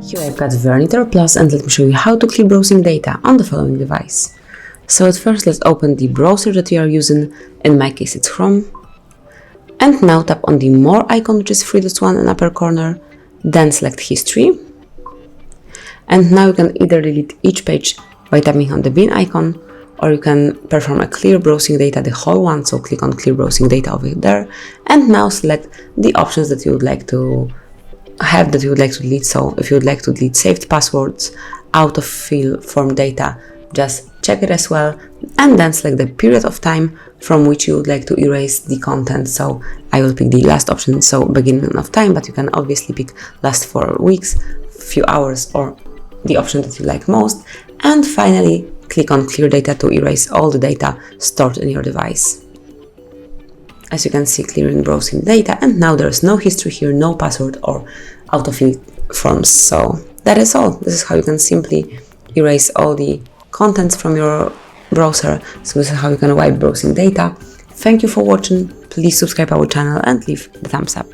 Here I've got VERNEE Thor Plus, and let me show you how to clear browsing data on the following device. So at first let's open the browser that we are using. In my case it's Chrome. And now tap on the More icon, which is 3.1 in upper corner, then select History. And now you can either delete each page by tapping on the bin icon, or you can perform a clear browsing data, the whole one, so click on clear browsing data over there, and now select the options that you would like to have, that you would like to delete. So if you would like to delete saved passwords, out of fill form data, just check it as well, and then select the period of time from which you would like to erase the content. So I will pick the last option, so beginning of time, but you can obviously pick last 4 weeks, few hours, or the option that you like most. And finally click on clear data to erase all the data stored in your device. As you can see, clearing browsing data, and now there's no history here, no password or autofill forms. So that is all. This is how you can simply erase all the contents from your browser. So this is how you can wipe browsing data. Thank you for watching. Please subscribe our channel and leave the thumbs up.